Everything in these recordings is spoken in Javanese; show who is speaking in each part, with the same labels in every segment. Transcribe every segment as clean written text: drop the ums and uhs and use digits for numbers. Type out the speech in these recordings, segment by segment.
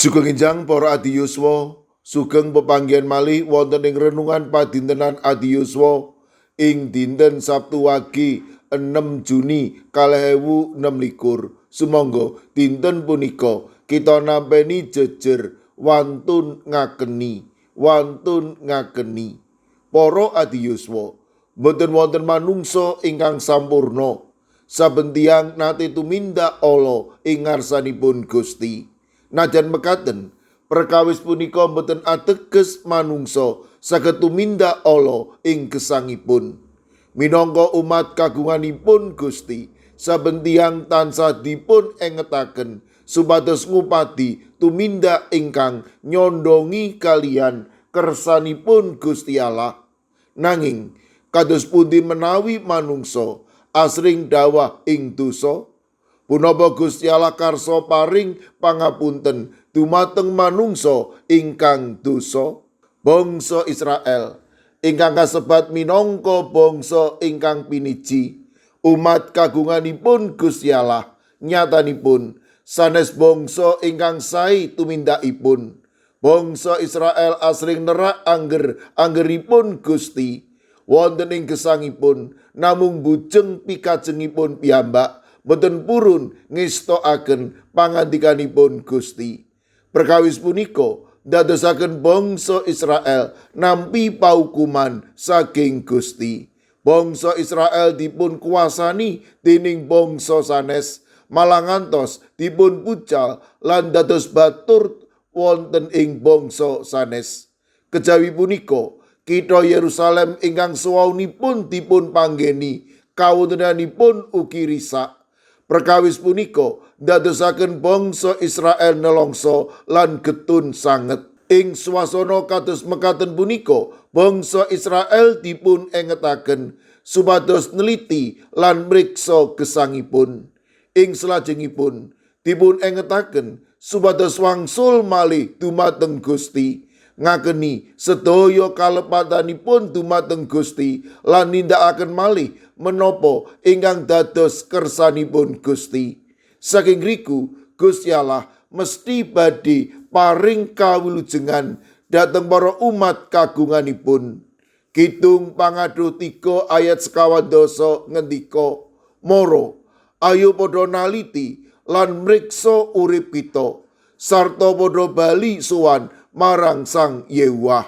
Speaker 1: Sugeng enjang para adi yuswa, sugeng pepanggihan malih wonten ing renungan padintenan adi yuswa ing dinten Sabtu Wage 6 Juni 2026. Sumangga dinten punika kita nampeni jejer wantun ngakeni. Para adi yuswa, boten wonten manungsa ingkang sampurna. Saben tiyang nate tumindak ala ing ngarsanipun Gusti. Najan mekaten, perkawis punika boten ateges manungsa saged tumindak ala ing gesangipun. Minangka umat kagunganipun Gusti, saben tiyang tansah dipun engetaken supados ngupadi tumindak ingkang nyondongi kaliyan kersanipun Gusti Allah. Nanging kados pundi menawi manungsa asring dawah ing dosa? Punapa Gusti Allah karsa paring pangapunten dumateng manungsa ingkang dosa? Bangsa Israel ingkang kasebat minangka bangsa ingkang piniji, umat kagunganipun Gusti Allah, nyatanipun sanes bangsa ingkang sae tumindakipun. Bangsa Israel asring nerak anggeripun Gusti wonten ing gesangipun, namung bujeng pikajengipun piyambak boten purun ngestoaken pangandikanipun Gusti. Perkawis punika dadosaken bangsa Israel nampi paukuman saking Gusti. Bangsa Israel dipun kuasani dening bangsa sanes, malah ngantos dipun pucal lan dados batur wonten ing bangsa sanes. Kejawi punika kitha Yerusalem ingkang suwaunipun dipun panggeni, kawontenanipun ugi risak. Perkawis punika dadosaken bangsa Israel nelongso lan getun sanget. Ing swasana kados mekaten punika, bangsa Israel dipun engetaken supados neliti lan mriksa gesangipun. Ing salajengipun dipun engetaken supados wangsul malih dumateng Gusti, ngakeni sedaya kalepatanipun dumateng Gusti lan nindakaken malih menapa ingkang dados kersanipun Gusti. Saking riku Gusti Allah mesti badhe paring kawilujengan dhateng para umat kagunganipun. Kidung Pangadu 3 ayat 12 ngendika, "Moro, ayo padha naliti lan mriksa urip kita, sarta padha bali sowan marang Sang Yewah."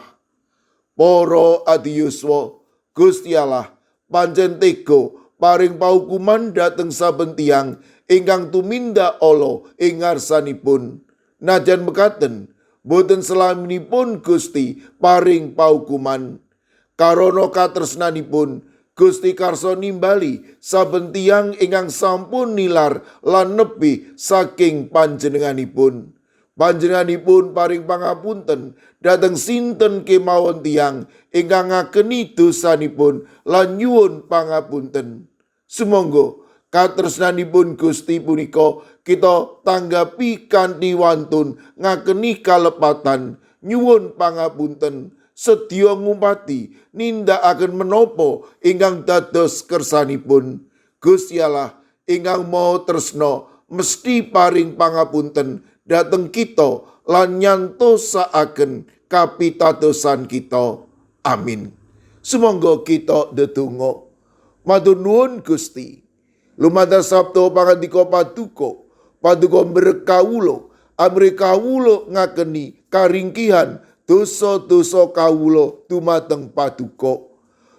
Speaker 1: Para adi yuswa, Gusti Allah pancen tega paring paukuman dhateng saben tiyang ingkang tumindak ala ing ngarsanipun. Najan mekaten, boten selaminipun Gusti paring paukuman. Karana katresnanipun Gusti karsa nimbali saben tiyang ingkang sampun nilar lan nebi saking panjenenganipun. Panjenenganipun paring pangapunten dhateng sinten kemawon tiyang ingkang ngakeni dosanipun lan nyuwun pangapunten. Sumangga katresnanipun Gusti punika kita tanggapi kanthi wantun ngakeni kalepatan, nyuwun pangapunten, sedya ngumpati nindakaken menapa ingkang dados kersanipun. Gusti Allah ingkang Maha Tresna mesti paring pangapunten dhateng kita lan nyantosaaken kapitadosan kita. Amin. Sumangga kita ndedonga. Matur nuwun Gusti, lumantar sabda pangandika paduka berkawula, amri kawula ngakeni karingkihan dosa-dosa kawula dumateng paduka.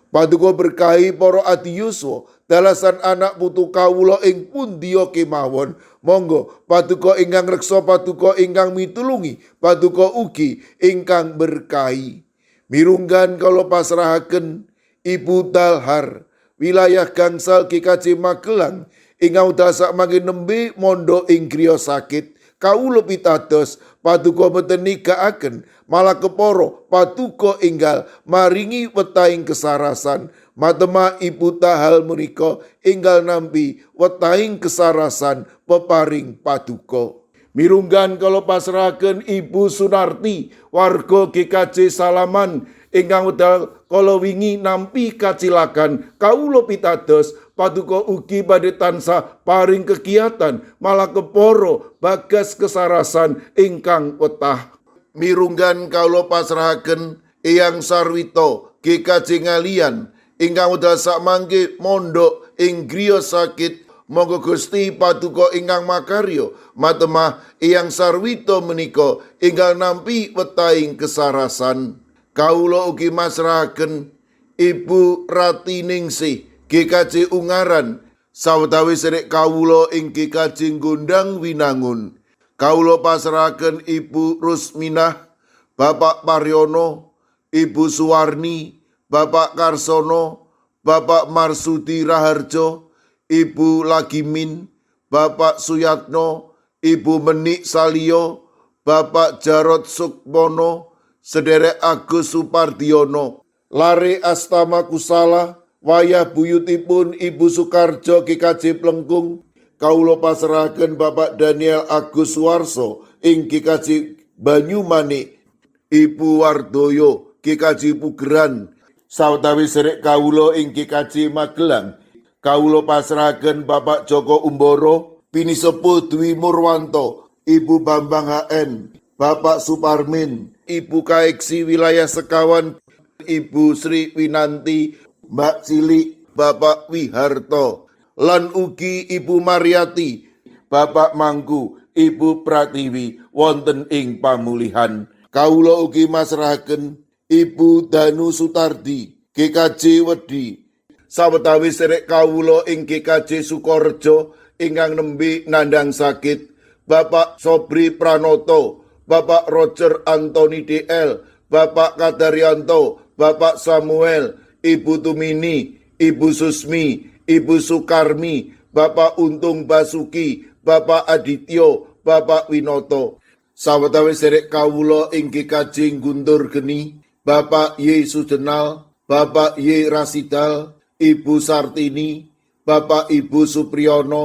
Speaker 1: Paduka berkahi para adi yuswa dalasan anak putu kawula ing pundiya kemawon. Monggo paduka ingkang reksa, paduka ingkang mitulungi, paduka ugi ingkang berkahi. Mirunggan kala pasrahaken Ibu Dalhar, wilayah gangsal GKJ Magelang, ingkang dasak mangke nembe mondho ing griya sakit. Kawula pitados paduka boten nigakaken, malah kepara paduka enggal maringi wetahing kesarasan. Matema Ibu Tahal menika enggal nampi wetahing kesarasan peparing paduka. Mirunggan kala pasrahaken Ibu Sunarti, warga GKJ Salaman, ingkang wedal kala wingi nampi kacilakan. Kawula pitados paduka ugi badhe tansah paring kegiatan malah keporo bagas kesarasan ingkang wetah. Mirunggan kawula pasrahaken Eyang Sarwito GKJ Ngalian ingkang wedal sakmangke mondok ing griya sakit. Monggo Gusti paduka ingkang makarya matemah Eyang Sarwito menika ingkang nampi wetahing kesarasan. Kawula ugi masrahaken Ibu Ratiningsih GKJ Ungaran sawetawis sedherek kawula ing GKJ Gondang Winangun. Kawula pasrahaken Ibu Rusminah, Bapak Paryono, Ibu Suwarni, Bapak Karsono, Bapak Marsudi Raharjo, Ibu Lagimin, Bapak Suyatno, Ibu Menik Salio, Bapak Jarod Sukmono, Sederek Agus Supardiono, Lare Astama Kusala, wayah buyutipun Ibu Sukarjo GKJ Plengkung. Kawula pasrahaken Bapak Daniel Agus Warso ing GKJ Banyumanik, Ibu Wardoyo GKJ Pugeran, sawetawis sedherek kawula ing GKJ Magelang. Kawula pasrahaken Bapak Joko Umboro, Pinisepuh Dwi Murwanto, Ibu Bambang HN, Bapak Suparmin, Ibu Kaeksi Wilayah Sekawan, Ibu Sri Winanti, Mbak Cilik, Bapak Wiharto, lan ugi Ibu Mariati, Bapak Mangku, Ibu Pratiwi wonten ing pamulihan. Kawula ugi masrahaken Ibu Danu Sutardi GKJ Wedi, sawetawis sedherek kawula ing GKJ Sukorejo ingkang nembe nandhang sakit, Bapak Sobri Pranoto, Bapak Roger Antoni DL, Bapak Kadaryanto, Bapak Samuel, Ibu Tumini, Ibu Susmi, Ibu Sukarmi, Bapak Untung Basuki, Bapak Adityo, Bapak Winoto. Sawetawis sedherek kawula ing GKJ Guntur Geni, Bapak Y Sudenal, Bapak Y Rasidal, Ibu Sartini, Bapak Ibu Supriyono,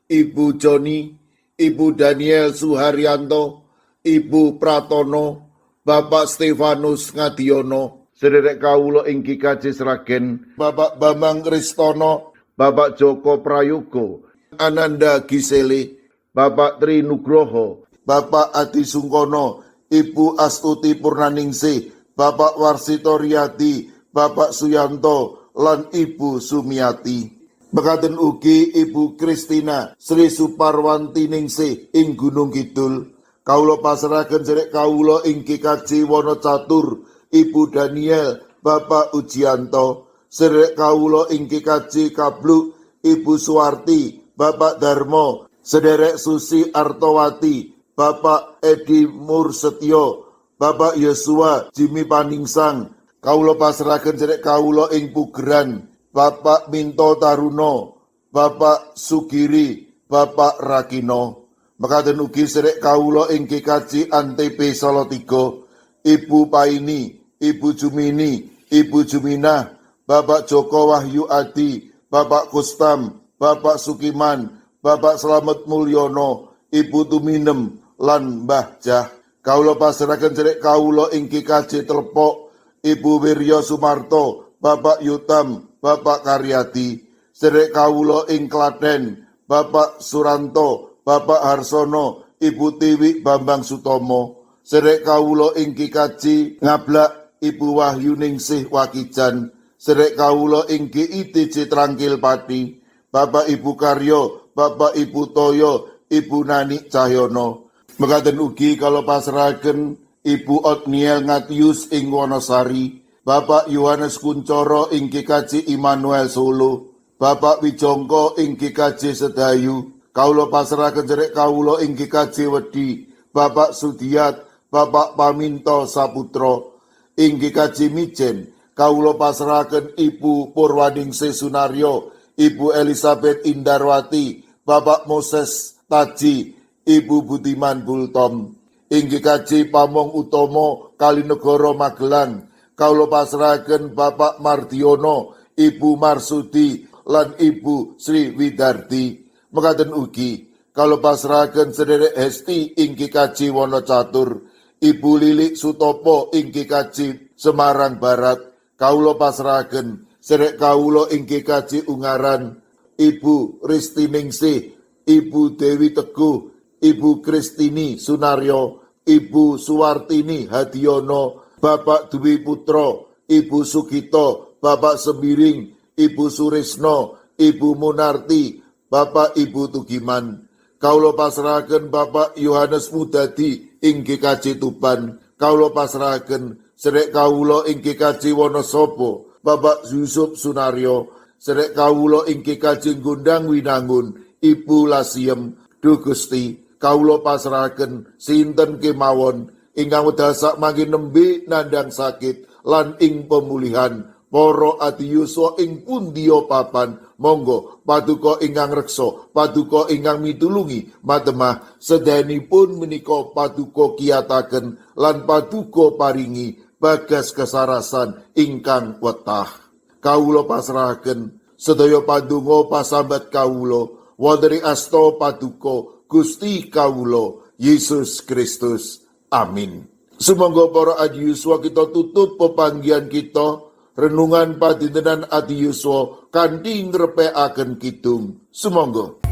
Speaker 1: Ibu Joni, Ibu Daniel Suharyanto, Ibu Pratono, Bapak Stefanus Ngadiono, sedherek kawula ing GKJ Sragen, Bapak Bambang Kristono, Bapak Joko Prayogo, Ananda Gisele, Bapak Tri Nugroho, Bapak Adi Sungkono, Ibu Astuti Purnaningsih, Bapak Warsito Riyadi, Bapak Suyanto, lan Ibu Sumiati. Mekaten ugi Ibu Kristina Sri Suparwanti Ningsih ing Gunung Kidul. Kawula pasrahaken sedherek kawula ing GKJ Wonocatur, Ibu Daniel, Bapak Ujianto, sedherek kawula ing GKJ Kabluk, Ibu Suwarti, Bapak Darmo, sedherek Susi Artowati, Bapak Edi Mursetyo, Bapak Yosua Jimmy Paningsang. Kawula pasrahaken sedherek kawula ing Pugeran, Bapak Minto Taruno, Bapak Sugiri, Bapak Rakino. Mekaten ugi sedherek kawula ing GKJ Antp Salatiga, Ibu Paini, Ibu Jumini, Ibu Juminah, Bapak Joko Wahyu Adi, Bapak Kustam, Bapak Sukiman, Bapak Slamet Mulyono, Ibu Tuminem, lan Mbah Jah. Kawula pasrahaken sedherek kawula ing GKJ Telepok, Ibu Wiryo Sumarto, Bapak Yutam, Bapak Karyadi, sedherek kawula ing Klaten, Bapak Suranto, Bapak Harsono, Ibu Tiwi Bambang Sutomo, sedherek kawula ing GKJ Ngablak, Ibu Wahyu Ningsih Wakijan, sedherek kawula ing GITJ Trangkil Pati, Bapak Ibu Karyo, Bapak Ibu Toyo, Ibu Nani Cahyono. Mekaten ugi kala pasrahaken Ibu Otniel Ngatius ing Wonosari, Bapak Yohanes Kuncoro ing GKJ Immanuel Solo, Bapak Wijongko ing GKJ Sedayu. Kawula pasrahaken sedherek kawula ing GKJ Wedi, Bapak Sudiat, Bapak Paminto Saputro. Ing GKJ Mijen, kawula pasrahaken Ibu Purwaningsih Sunaryo, Ibu Elizabeth Indarwati, Bapak Moses Taji, Ibu Budiman Bultom. Ing GKJ Pamong Utomo Kalinegoro Magelang, kawula pasrahaken Bapak Mardiono, Ibu Marsudi, lan Ibu Sri Widardi. Mekaten ugi kawula pasrahaken sedherek Hesti ing GKJ Wonocatur, Ibu Lilik Sutopo ing GKJ Semarang Barat. Kawula pasrahaken sedherek kawula ing GKJ Ungaran, Ibu Ristiningsih, Ibu Dewi Teguh, Ibu Kristini Sunaryo, Ibu Suwartini Hadiono, Bapak Dwi Putro, Ibu Sugito, Bapak Sembiring, Ibu Surisno, Ibu Munarti, Bapak Ibu Tugiman. Kaulo pasrahaken Bapak Yohanes Mudadi ing GKJ Tuban. Kaulo pasrahaken sedherek kawula ing GKJ Wonosobo, Bapak Yusuf Sunaryo, sedherek kawula ing GKJ Gondang Winangun, Ibu Lasiem. Duh Gusti, kawula pasrahaken sinten kemawon ingkang wedal sak mangkin nembe nandhang sakit lan ing pemulihan. Para adiyuswa ing pundiya papan, monggo paduka ingkang reksa, paduka ingkang mitulungi, matemah sedayanipun menika paduka kiyataken lan paduka paringi bagas kesarasan ingkang wetah. Kawula pasrahaken sedaya pandonga pasambat kawula wonten ing asta paduka Gusti kawula Yesus Kristus. Amin. Sumangga para adiyuswa kita tutup pepanggihan kita renungan padintenan Adi Yuswa kanthi ngrepekaken kidung. Sumangga.